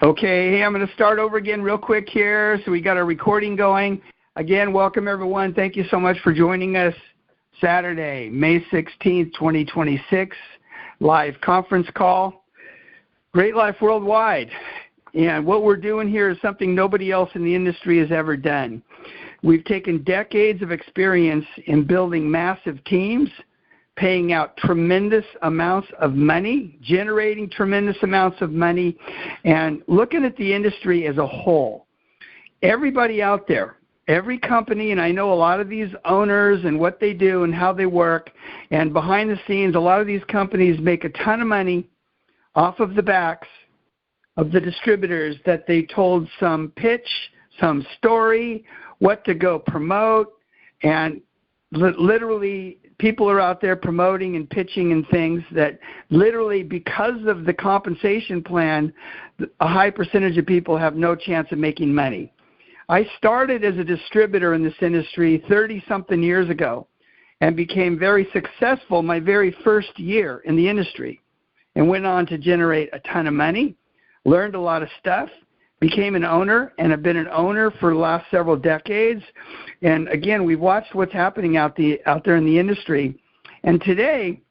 Okay, hey, I'm going to start over again real quick here. So we got our recording going. Again, welcome everyone. Thank you so much for joining us. Saturday, May 16th, 2026, live conference call. Great Life Worldwide. And what we're doing here is something nobody else in the industry has ever done. We've taken decades of experience in building massive teams, paying out tremendous amounts of money, generating tremendous amounts of money, and looking at the industry as a whole. Everybody out there, every company, and I know a lot of these owners and what they do and how they work, and behind the scenes, a lot of these companies make a ton of money off of the backs of the distributors that they told some pitch, some story, what to go promote, and literally people are out there promoting and pitching and things that literally because of the compensation plan, a high percentage of people have no chance of making money. I started as a distributor in this industry 30-something years ago and became very successful my very first year in the industry and went on to generate a ton of money, learned a lot of stuff, became an owner, and have been an owner for the last several decades. And again, we've watched what's happening out there in the industry. And today,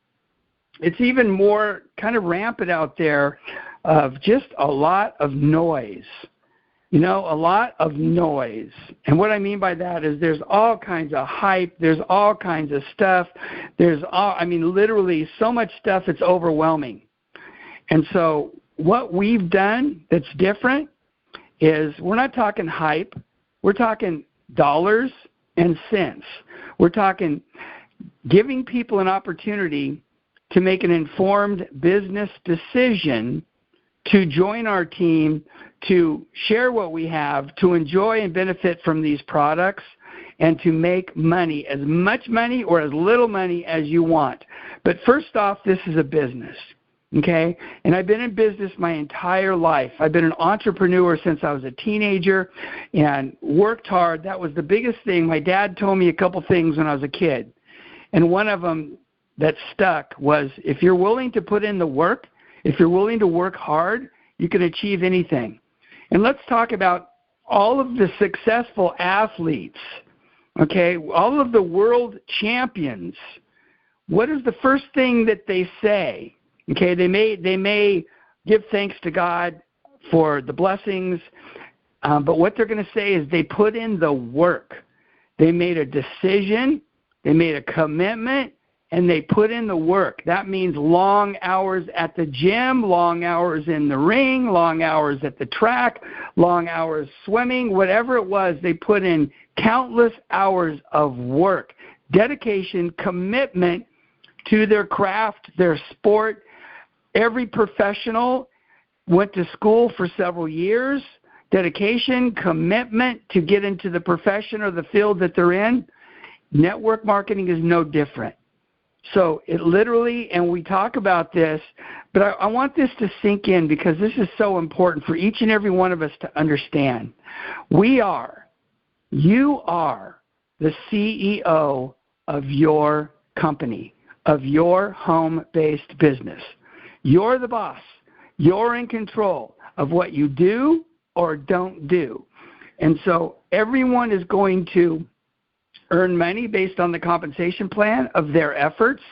it's even more kind of rampant out there of just a lot of noise. You know, a lot of noise. And what I mean by that is there's all kinds of hype. There's all kinds of stuff. Literally so much stuff, it's overwhelming. And so what we've done that's different is we're not talking hype. We're talking dollars and cents. We're talking giving people an opportunity to make an informed business decision to join our team, to share what we have, to enjoy and benefit from these products, and to make money, as much money or as little money as you want. But first off, this is a business, okay? And I've been in business my entire life. I've been an entrepreneur since I was a teenager and worked hard. That was the biggest thing. My dad told me a couple things when I was a kid, and one of them that stuck was if you're willing to put in the work, if you're willing to work hard, you can achieve anything. And let's talk about all of the successful athletes, okay, all of the world champions. What is the first thing that they say? Okay, they may give thanks to God for the blessings, but what they're going to say is they put in the work. They made a decision, they made a commitment, and they put in the work. That means long hours at the gym, long hours in the ring, long hours at the track, long hours swimming, whatever it was, they put in countless hours of work, dedication, commitment to their craft, their sport. Every professional went to school for several years, dedication, commitment to get into the profession or the field that they're in. Network marketing is no different. So it literally, and we talk about this, but I want this to sink in because this is so important for each and every one of us to understand. You are the CEO of your company, of your home-based business. You're the boss. You're in control of what you do or don't do. And so everyone is going to earn money based on the compensation plan of their efforts.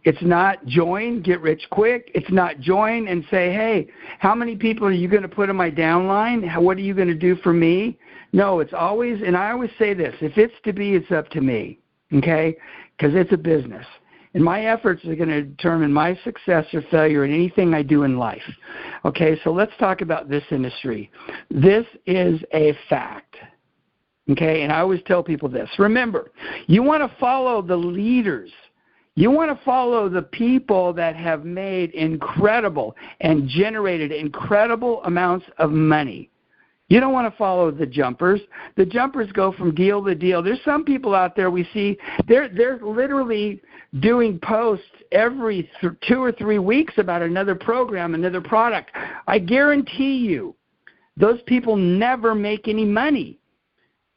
It's not join, get rich quick. It's not join and say, hey, how many people are you going to put in my downline? What are you going to do for me? No, it's always, and I always say this, if it's to be, it's up to me, okay? Because it's a business. And my efforts are going to determine my success or failure in anything I do in life. Okay, so let's talk about this industry. This is a fact. Okay, and I always tell people this. Remember, you want to follow the leaders. You want to follow the people that have made incredible and generated incredible amounts of money. You don't want to follow the jumpers. The jumpers go from deal to deal. There's some people out there we see, they're literally doing posts every 2 or 3 weeks about another program, another product. I guarantee you, those people never make any money.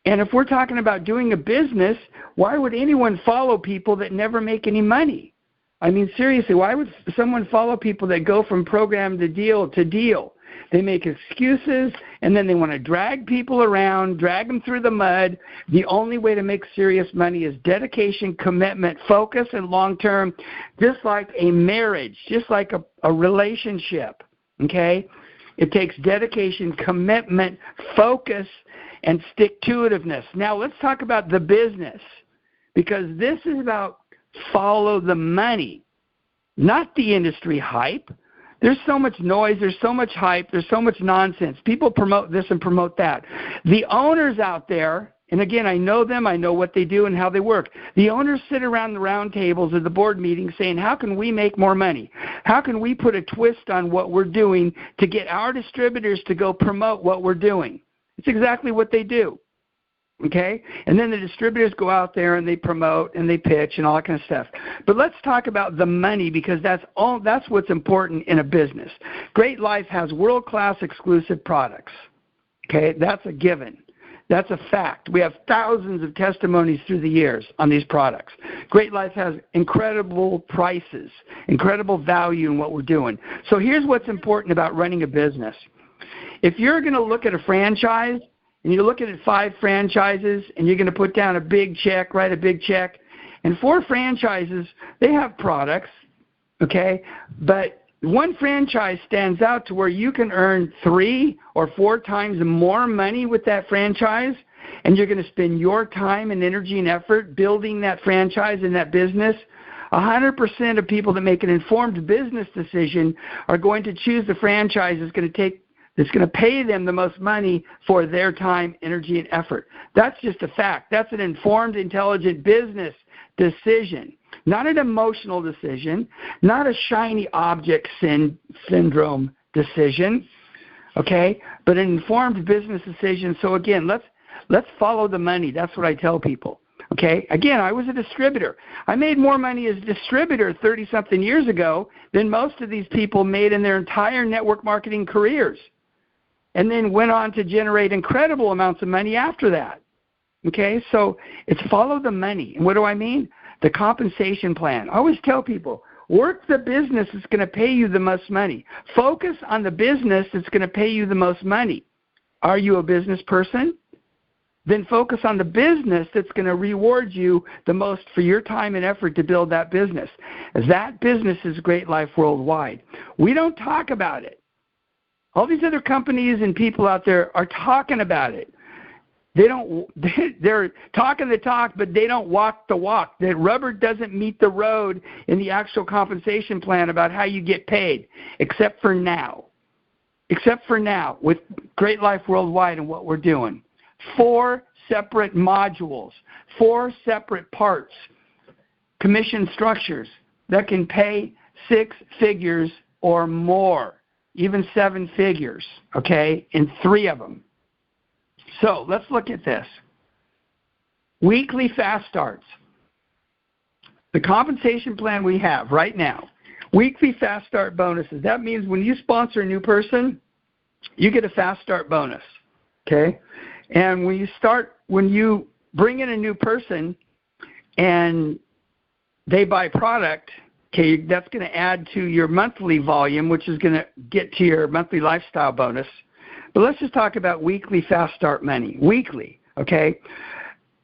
And if we're talking about doing a business, why would anyone follow people that never make any money? I mean, seriously, why would someone follow people that go from program to deal to deal? They make excuses, and then they want to drag people around, drag them through the mud. The only way to make serious money is dedication, commitment, focus, and long-term, just like a marriage, just like a relationship, okay? It takes dedication, commitment, focus, and stick-to-itiveness. Now, let's talk about the business, because this is about follow the money, not the industry hype. There's so much noise, there's so much hype, there's so much nonsense. People promote this and promote that. The owners out there, and again, I know them, I know what they do and how they work. The owners sit around the round tables at the board meetings saying, how can we make more money? How can we put a twist on what we're doing to get our distributors to go promote what we're doing? It's exactly what they do. Okay? And then the distributors go out there and they promote and they pitch and all that kind of stuff. But let's talk about the money, because that's what's important in a business. Great Life has world-class exclusive products. Okay? That's a given. That's a fact. We have thousands of testimonies through the years on these products. Great Life has incredible prices, incredible value in what we're doing. So here's what's important about running a business. If you're going to look at a franchise, and you're looking at 5 franchises, and you're going to put down a big check, write a big check, and 4 franchises, they have products, okay? But one franchise stands out to where you can earn 3 or 4 times more money with that franchise, and you're going to spend your time and energy and effort building that franchise and that business. 100% of people that make an informed business decision are going to choose the franchise that's going to pay them the most money for their time, energy, and effort. That's just a fact. That's an informed, intelligent business decision, not an emotional decision, not a shiny object syndrome decision, okay, but an informed business decision. So again, let's follow the money. That's what I tell people. Okay, again, I was a distributor. I made more money as a distributor 30-something years ago than most of these people made in their entire network marketing careers, and then went on to generate incredible amounts of money after that. Okay, so it's follow the money. And what do I mean? The compensation plan. I always tell people, work the business that's going to pay you the most money. Focus on the business that's going to pay you the most money. Are you a business person? Then focus on the business that's going to reward you the most for your time and effort to build that business. That business is Great Life Worldwide. We don't talk about it. All these other companies and people out there are talking about it. They're talking the talk, but they don't walk the walk. The rubber doesn't meet the road in the actual compensation plan about how you get paid, except for now. Except for now with Great Life Worldwide and what we're doing. 4 separate modules, 4 separate parts, commission structures that can pay 6 figures or more. Even 7 figures, okay, in 3 of them. So let's look at this. Weekly fast starts. The compensation plan we have right now, weekly fast start bonuses. That means when you sponsor a new person, you get a fast start bonus, okay? And when you bring in a new person and they buy product, okay, that's going to add to your monthly volume, which is going to get to your monthly lifestyle bonus. But let's just talk about weekly fast start money. Weekly, okay?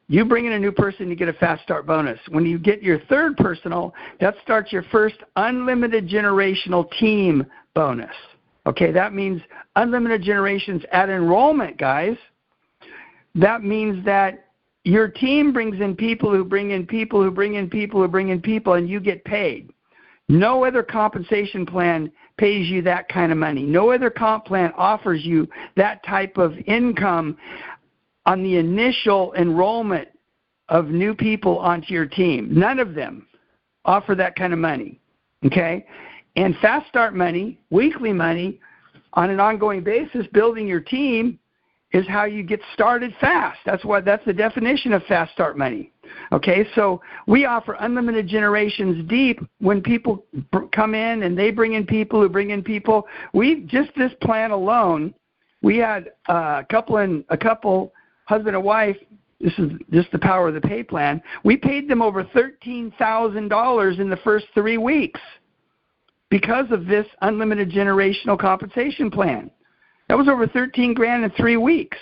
You bring in a new person, you get a fast start bonus. When you get your 3rd personal, that starts your first unlimited generational team bonus. Okay, that means unlimited generations at enrollment, guys. That means that your team brings in people who bring in people who bring in people who bring in people, and you get paid. No other compensation plan pays you that kind of money. No other comp plan offers you that type of income on the initial enrollment of new people onto your team. None of them offer that kind of money, okay? And fast start money, weekly money, on an ongoing basis, building your team is how you get started fast. That's the definition of fast start money. Okay, so we offer unlimited generations deep when people come in and they bring in people who bring in people. Just this plan alone, we had a couple, husband and wife. This is just the power of the pay plan. We paid them over $13,000 in the first 3 weeks because of this unlimited generational compensation plan. That was over 13 grand in 3 weeks.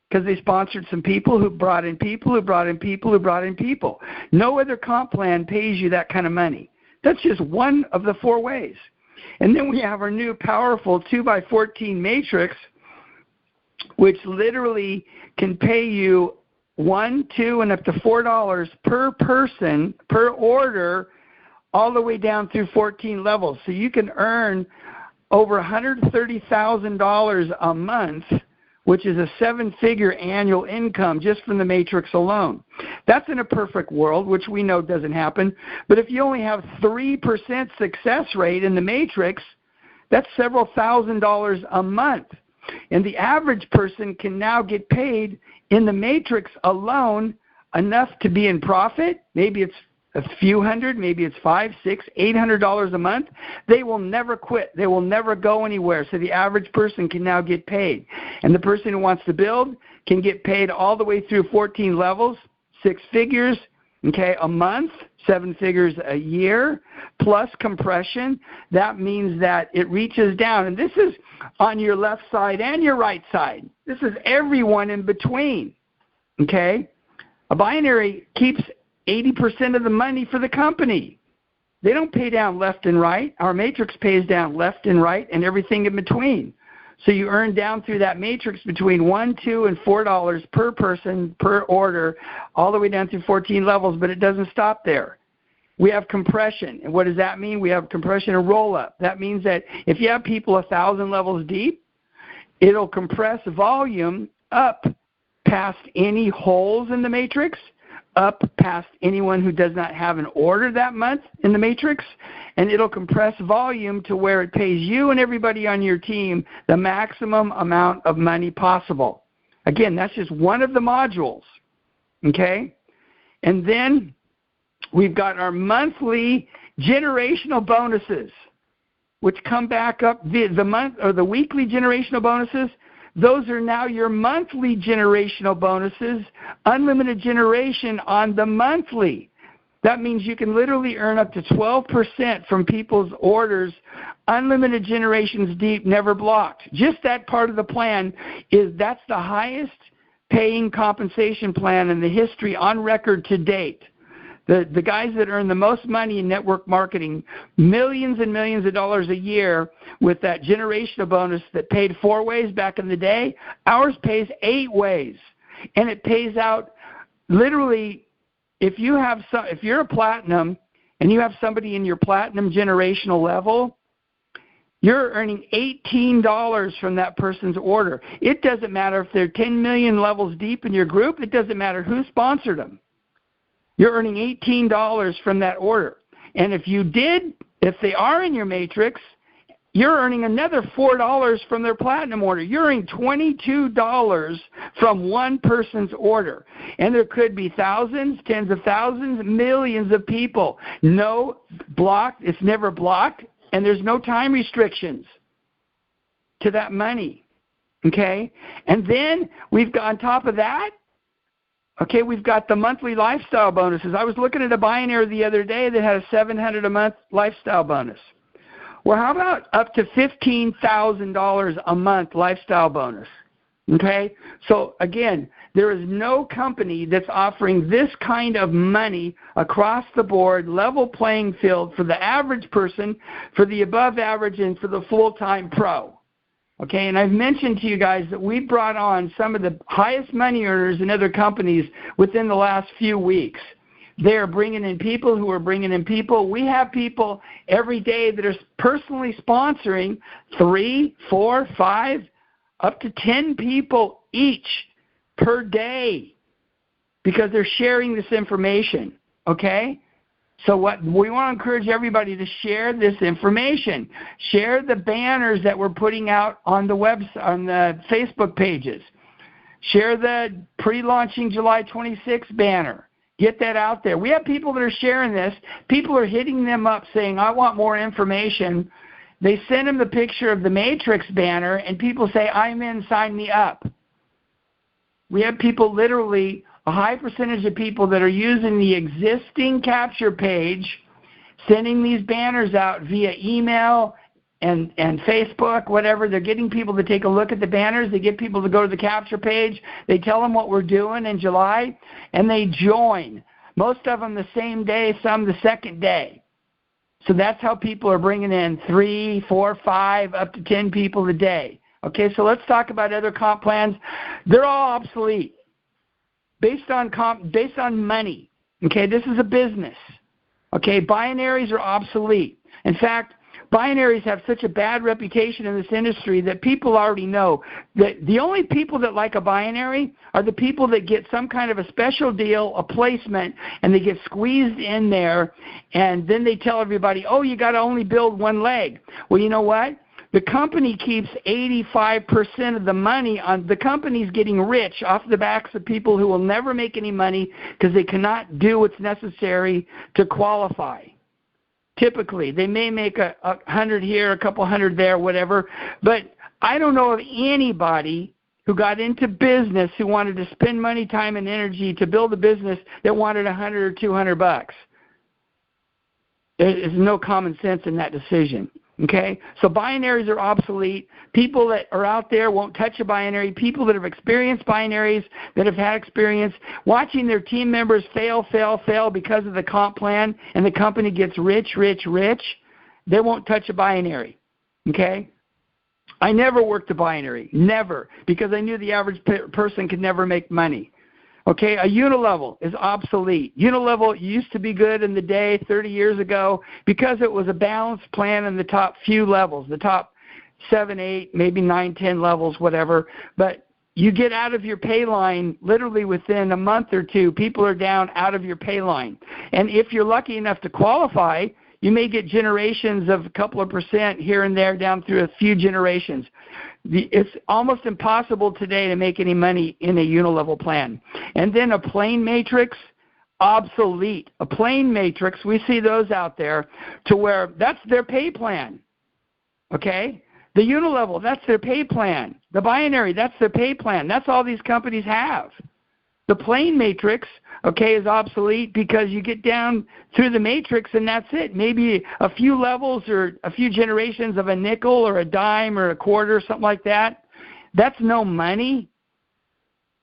Because they sponsored some people who brought in people who brought in people who brought in people. No other comp plan pays you that kind of money. That's just one of the 4 ways. And then we have our new powerful 2x14 matrix, which literally can pay you $1, $2, and up to $4 per person, per order, all the way down through 14 levels. So you can earn over $130,000 a month, which is a 7-figure annual income just from the matrix alone. That's in a perfect world, which we know doesn't happen. But if you only have 3% success rate in the matrix, that's several $1,000s a month. And the average person can now get paid in the matrix alone enough to be in profit. Maybe it's a few hundred, maybe it's $500, $600, $800 a month. They will never quit. They will never go anywhere. So the average person can now get paid. And the person who wants to build can get paid all the way through 14 levels, 6 figures, okay, a month, 7 figures a year, plus compression. That means that it reaches down. And this is on your left side and your right side. This is everyone in between, okay? A binary keeps 80% of the money for the company. They don't pay down left and right. Our matrix pays down left and right and everything in between. So you earn down through that matrix between $1, $2, and $4 per person, per order, all the way down through 14 levels, but it doesn't stop there. We have compression. And what does that mean? We have compression and roll-up. That means that if you have people 1,000 levels deep, it'll compress volume up past any holes in the matrix, up past anyone who does not have an order that month in the matrix, and it'll compress volume to where it pays you and everybody on your team the maximum amount of money possible. Again, that's just one of the modules, okay? And then we've got our monthly generational bonuses, which come back up the month or the weekly generational bonuses. Those are now your monthly generational bonuses, unlimited generation on the monthly. That means you can literally earn up to 12% from people's orders, unlimited generations deep, never blocked. Just that part of the plan that's the highest paying compensation plan in the history on record to date. The guys that earn the most money in network marketing, millions and millions of dollars a year with that generational bonus that paid 4 ways back in the day, ours pays 8 ways. And it pays out literally, if you're a platinum and you have somebody in your platinum generational level, you're earning $18 from that person's order. It doesn't matter if they're 10 million levels deep in your group. It doesn't matter who sponsored them. You're earning $18 from that order. And if they are in your matrix, you're earning another $4 from their platinum order. You're earning $22 from one person's order. And there could be thousands, tens of thousands, millions of people. No blocked, it's never blocked, and there's no time restrictions to that money. Okay? And then we've got on top of that, okay, we've got the monthly lifestyle bonuses. I was looking at a binary the other day that had a $700 a month lifestyle bonus. Well, how about up to $15,000 a month lifestyle bonus? Okay? So, again, there is no company that's offering this kind of money across the board, level playing field for the average person, for the above average, and for the full-time pro. Okay, and I've mentioned to you guys that we brought on some of the highest money earners in other companies within the last few weeks. They're bringing in people who are bringing in people. We have people every day that are personally sponsoring 3, 4, 5, up to 10 people each per day because they're sharing this information, okay? So what we want to encourage everybody to share this information. Share the banners that we're putting out on the on the Facebook pages. Share the pre-launching July 26th banner. Get that out there. We have people that are sharing this. People are hitting them up saying, I want more information. They send them the picture of the Matrix banner, and people say, I'm in, sign me up. We have people literally, a high percentage of people that are using the existing capture page, sending these banners out via email, and Facebook, whatever. They're getting people to take a look at the banners. They get people to go to the capture page. They tell them what we're doing in July, and they join. Most of them the same day, some the second day. So that's how people are bringing in 3, 4, 5, up to 10 people a day. Okay, so let's talk about other comp plans. They're all obsolete based on money. Okay, this is a business. Okay, binaries are obsolete. In fact, binaries have such a bad reputation in this industry that people already know that the only people that like a binary are the people that get some kind of a special deal, a placement, and they get squeezed in there, and then they tell everybody, oh, you got to only build one leg. Well, you know what? The company keeps 85% of the money on the company's getting rich off the backs of people who will never make any money because they cannot do what's necessary to qualify. Typically, they may make a 100 here, a couple hundred there, whatever. But I don't know of anybody who got into business who wanted to spend money, time, and energy to build a business that wanted 100 or 200 bucks. There's no common sense in that decision. Okay, so binaries are obsolete. People that are out there won't touch a binary. People that have experienced binaries, that have had experience, watching their team members fail because of the comp plan, and the company gets rich, they won't touch a binary. Okay, I never worked a binary, never, because I knew the average person could never make money. Okay, a unilevel is obsolete. Unilevel used to be good in the day 30 years ago because it was a balanced plan in the top few levels, the top 7, 8, maybe 9, 10 levels, whatever. But you get out of your pay line literally within a month or two, people are down out of your pay line. And if you're lucky enough to qualify, you may get generations of a couple of percent here and there down through a few generations. It's almost impossible today to make any money in a unilevel plan. And then a plain matrix, obsolete. A plain matrix, we see those out there to where that's their pay plan. Okay? The unilevel, that's their pay plan. The binary, that's their pay plan. That's all these companies have. The plain matrix, okay, is obsolete because you get down through the matrix and that's it. Maybe a few levels or a few generations of a nickel or a dime or a quarter, something like that. That's no money.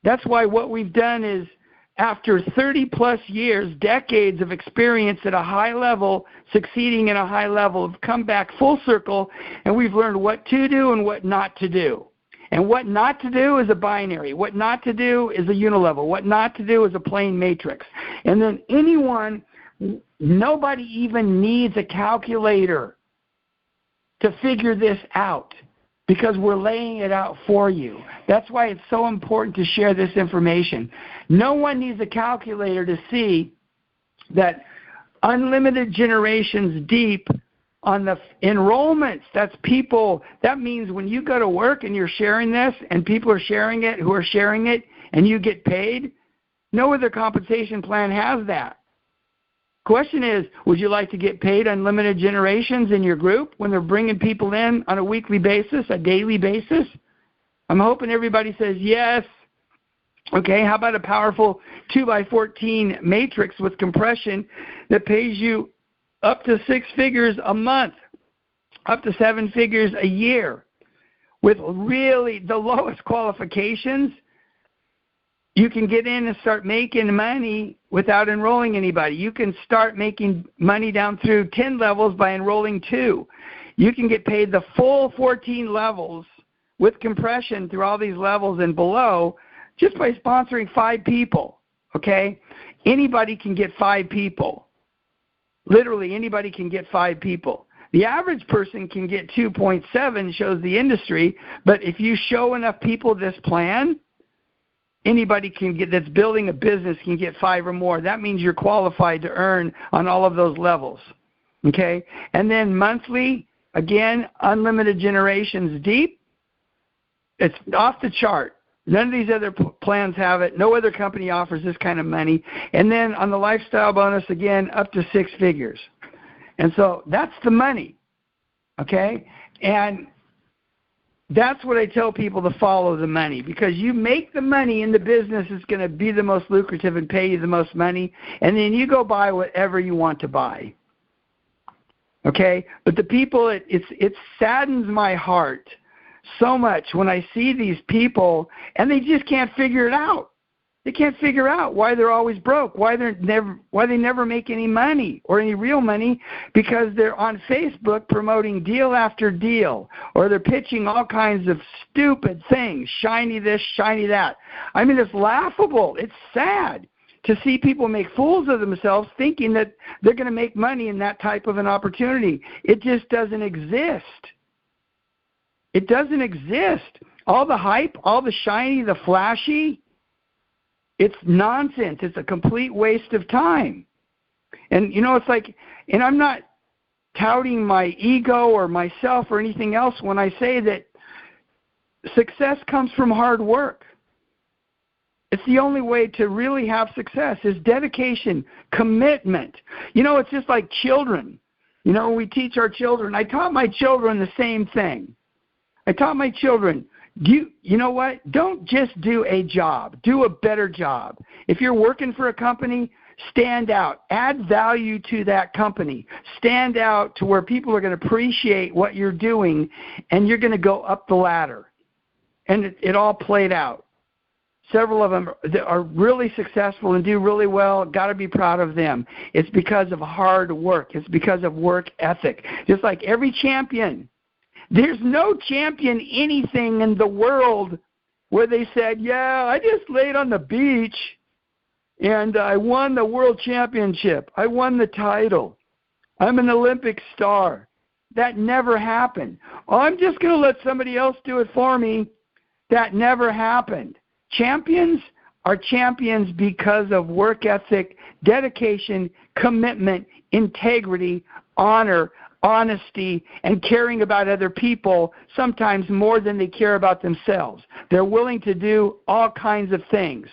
That's why what we've done is after 30-plus years, decades of experience at a high level, succeeding at a high level, have come back full circle, and we've learned what to do and what not to do. And what not to do is a binary. What not to do is a unilevel. What not to do is a plain matrix. And then nobody even needs a calculator to figure this out because we're laying it out for you. That's why it's so important to share this information. No one needs a calculator to see that unlimited generations deep on the enrollments, that's people. That means when you go to work and you're sharing this and people are sharing it who are sharing it and you get paid, no other compensation plan has that. Question is, would you like to get paid unlimited generations in your group when they're bringing people in on a weekly basis, a daily basis? I'm hoping everybody says yes. Okay, how about a powerful 2x14 matrix with compression that pays you up to 6 figures a month, up to 7 figures a year, with really the lowest qualifications? You can get in and start making money without enrolling anybody. You can start making money down through 10 levels by enrolling 2. You can get paid the full 14 levels with compression through all these levels and below just by sponsoring 5 people, okay? Anybody can get 5 people. Literally, anybody can get 5 people. The average person can get 2.7, shows the industry, but if you show enough people this plan, anybody can get, that's building a business, can get 5 or more. That means you're qualified to earn on all of those levels, okay? And then monthly, again, unlimited generations deep. It's off the chart. None of these other plans have it. No other company offers this kind of money. And then on the lifestyle bonus, again, up to 6 figures. And so that's the money, okay? And that's what I tell people, to follow the money, because you make the money in the business is going to be the most lucrative and pay you the most money, and then you go buy whatever you want to buy. Okay? But the people, it saddens my heart so much when I see these people and they just can't figure it out. They can't figure out why they're always broke, why they never make any money or any real money, because they're on Facebook promoting deal after deal, or they're pitching all kinds of stupid things, shiny this, shiny that. I mean, it's laughable. It's sad to see people make fools of themselves thinking that they're going to make money in that type of an opportunity. It just doesn't exist. It doesn't exist. All the hype, all the shiny, the flashy, it's nonsense. It's a complete waste of time. And, it's like, and I'm not touting my ego or myself or anything else when I say that success comes from hard work. It's the only way to really have success is dedication, commitment. It's just like children. When we teach our children, I taught my children the same thing. I taught my children, you know what? Don't just do a job. Do a better job. If you're working for a company, stand out. Add value to that company. Stand out to where people are going to appreciate what you're doing, and you're going to go up the ladder. And it all played out. Several of them are really successful and do really well. Got to be proud of them. It's because of hard work. It's because of work ethic. Just like every champion. There's no champion anything in the world where they said, yeah, I just laid on the beach and I won the world championship. I won the title. I'm an Olympic star. That never happened. Oh, I'm just going to let somebody else do it for me. That never happened. Champions are champions because of work ethic, dedication, commitment, integrity, honor, honesty, and caring about other people, sometimes more than they care about themselves. They're willing to do all kinds of things.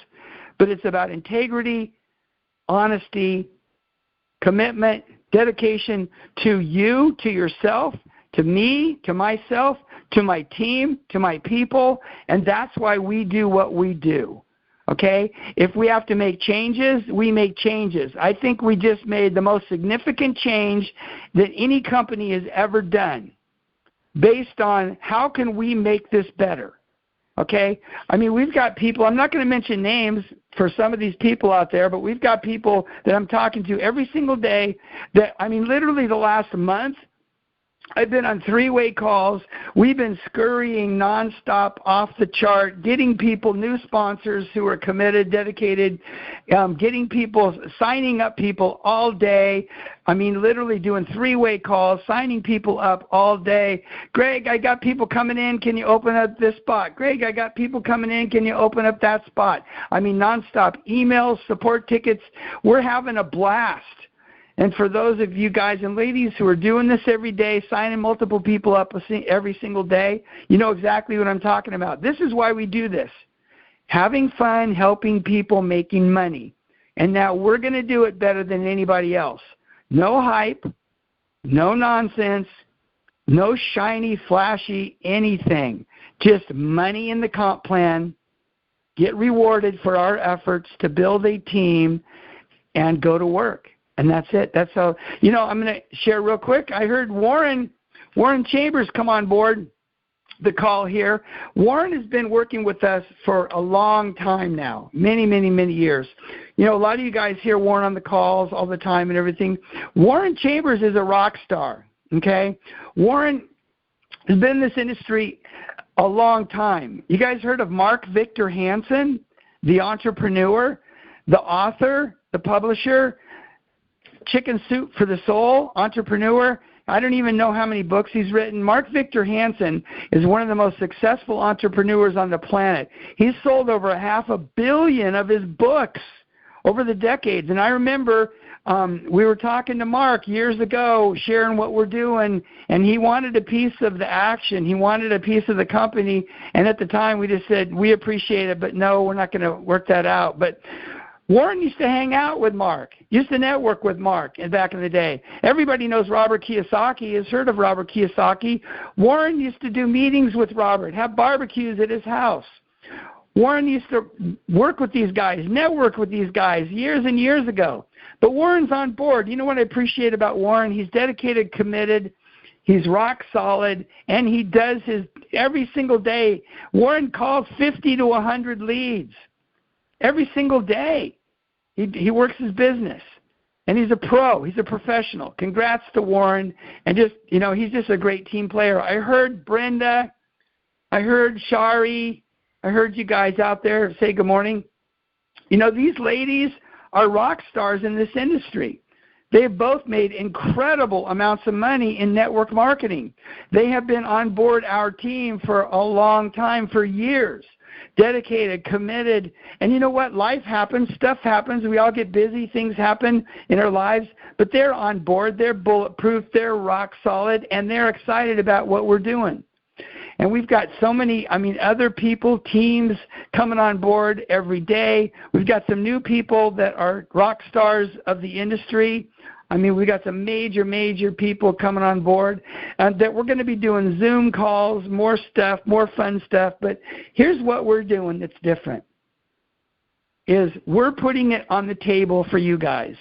But it's about integrity, honesty, commitment, dedication to you, to yourself, to me, to myself, to my team, to my people, and that's why we do what we do. Okay? If we have to make changes, we make changes. I think we just made the most significant change that any company has ever done based on how can we make this better. Okay? I mean, we've got people, I'm not going to mention names for some of these people out there, but we've got people that I'm talking to every single day that, I mean, literally the last month, I've been on three-way calls. We've been scurrying nonstop off the chart, getting people, new sponsors who are committed, dedicated, getting people, signing up people all day. I mean, literally doing three-way calls, signing people up all day. Greg, I got people coming in. Can you open up this spot? Greg, I got people coming in. Can you open up that spot? I mean, nonstop emails, support tickets. We're having a blast. And for those of you guys and ladies who are doing this every day, signing multiple people up every single day, you know exactly what I'm talking about. This is why we do this. Having fun, helping people, making money. And now we're going to do it better than anybody else. No hype, no nonsense, no shiny, flashy anything. Just money in the comp plan, get rewarded for our efforts to build a team, and go to work. And that's it. That's how, I'm going to share real quick. I heard Warren Chambers come on board the call here. Warren has been working with us for a long time now, many, many, many years. A lot of you guys hear Warren on the calls all the time and everything. Warren Chambers is a rock star, okay? Warren has been in this industry a long time. You guys heard of Mark Victor Hansen, the entrepreneur, the author, the publisher, Chicken Soup for the Soul, entrepreneur. I don't even know how many books he's written. Mark Victor Hansen is one of the most successful entrepreneurs on the planet. He's sold over 500 million of his books over the decades. And I remember we were talking to Mark years ago, sharing what we're doing, and he wanted a piece of the action. He wanted a piece of the company. And at the time, we just said, we appreciate it, but no, we're not going to work that out. But Warren used to hang out with Mark, used to network with Mark back in the day. Everybody knows Robert Kiyosaki, has heard of Robert Kiyosaki. Warren used to do meetings with Robert, have barbecues at his house. Warren used to work with these guys, network with these guys years and years ago. But Warren's on board. You know what I appreciate about Warren? He's dedicated, committed. He's rock solid, and he does his every single day. Warren calls 50 to 100 leads every single day. He works his business, and he's a pro. He's a professional. Congrats to Warren, and he's just a great team player. I heard Brenda, I heard Shari, I heard you guys out there say good morning. These ladies are rock stars in this industry. They have both made incredible amounts of money in network marketing. They have been on board our team for a long time, for years, dedicated, committed. And you know what? Life happens. Stuff happens. We all get busy. Things happen in our lives. But they're on board. They're bulletproof. They're rock solid. And they're excited about what we're doing. And we've got so many, other people, teams coming on board every day. We've got some new people that are rock stars of the industry. We got some major people coming on board, and that we're going to be doing Zoom calls, more stuff, more fun stuff. But here's what we're doing that's different, is we're putting it on the table for you guys.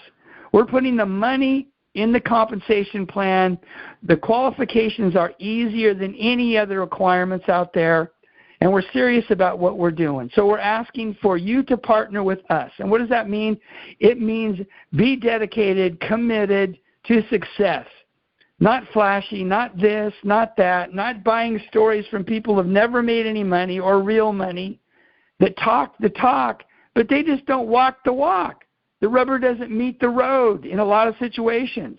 We're putting the money in the compensation plan. The qualifications are easier than any other requirements out there, and we're serious about what we're doing. So we're asking for you to partner with us. And what does that mean? It means be dedicated, committed to success. Not flashy, not this, not that, not buying stories from people who have never made any money or real money, that talk the talk, but they just don't walk the walk. The rubber doesn't meet the road in a lot of situations.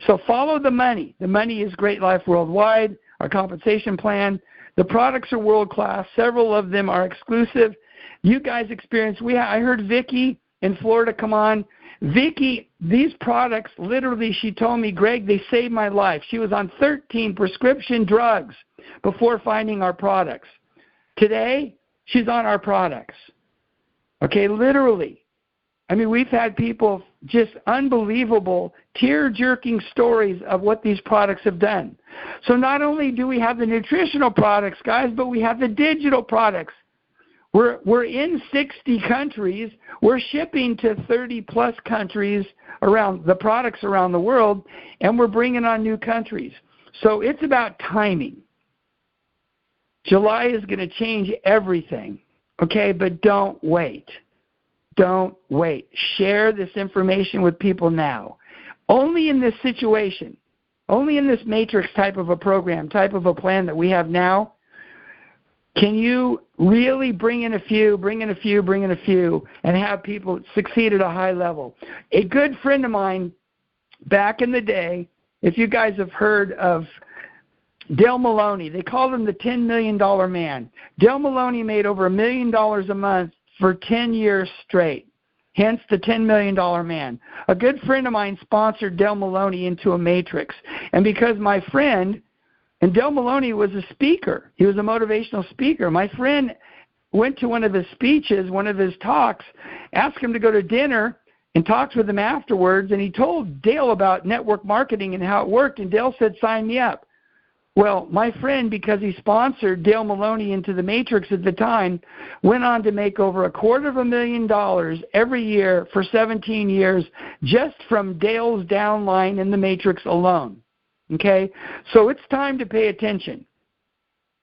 So follow the money. The money is Great Life Worldwide, our compensation plan. The products are world-class. Several of them are exclusive. You guys experience. I heard Vicki in Florida come on. Vicki, these products, literally, she told me, Greg, they saved my life. She was on 13 prescription drugs before finding our products. Today, she's on our products. Okay, literally. We've had people, just unbelievable, tear-jerking stories of what these products have done. So not only do we have the nutritional products, guys, but we have the digital products. We're in 60 countries. We're shipping to 30-plus countries around the products around the world, and we're bringing on new countries. So it's about timing. July is going to change everything, okay, but don't wait. Don't wait. Share this information with people now. Only in this situation, only in this matrix type of a program, type of a plan that we have now, can you really bring in a few, and have people succeed at a high level. A good friend of mine back in the day, if you guys have heard of Dale Maloney, they called him the $10 million man. Dale Maloney made over $1 million a month for 10 years straight, hence the $10 million man. A good friend of mine sponsored Dale Maloney into a matrix. And because my friend, and Dale Maloney was a speaker, he was a motivational speaker. My friend went to one of his speeches, one of his talks, asked him to go to dinner and talked with him afterwards, and he told Dale about network marketing and how it worked, and Dale said, sign me up. Well, my friend, because he sponsored Dale Maloney into the matrix at the time, went on to make over $250,000 every year for 17 years just from Dale's downline in the matrix alone. Okay? So it's time to pay attention.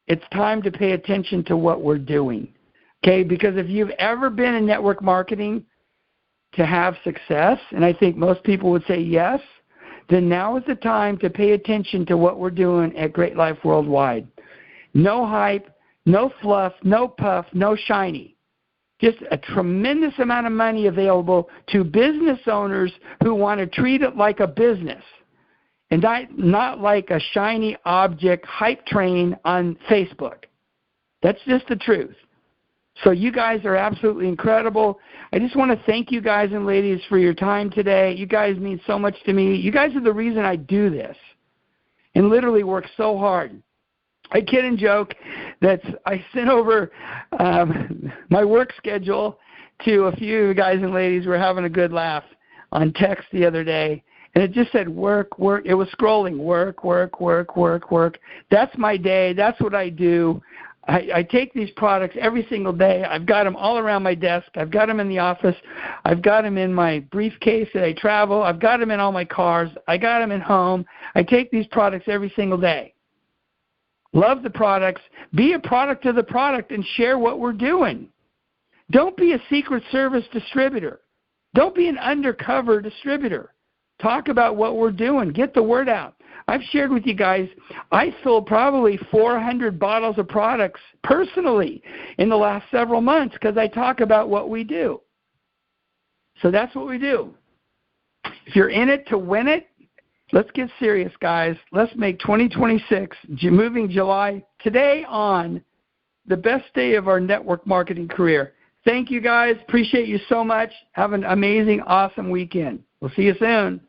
It's time to pay attention to what we're doing. Okay? Because if you've ever been in network marketing to have success, and I think most people would say yes, then now is the time to pay attention to what we're doing at Great Life Worldwide. No hype, no fluff, no puff, no shiny. Just a tremendous amount of money available to business owners who want to treat it like a business and not like a shiny object hype train on Facebook. That's just the truth. So you guys are absolutely incredible. I just want to thank you guys and ladies for your time today. You guys mean so much to me. You guys are the reason I do this and literally work so hard. I kid and joke that I sent over my work schedule to a few guys and ladies who were having a good laugh on text the other day. And it just said work, work. It was scrolling, work, work, work, work, work. That's my day. That's what I do. I take these products every single day. I've got them all around my desk. I've got them in the office. I've got them in my briefcase that I travel. I've got them in all my cars. I got them at home. I take these products every single day. Love the products. Be a product of the product and share what we're doing. Don't be a Secret Service distributor. Don't be an undercover distributor. Talk about what we're doing. Get the word out. I've shared with you guys, I sold probably 400 bottles of products personally in the last several months because I talk about what we do. So that's what we do. If you're in it to win it, let's get serious, guys. Let's make 2026, moving July, today on, the best day of our network marketing career. Thank you, guys. Appreciate you so much. Have an amazing, awesome weekend. We'll see you soon.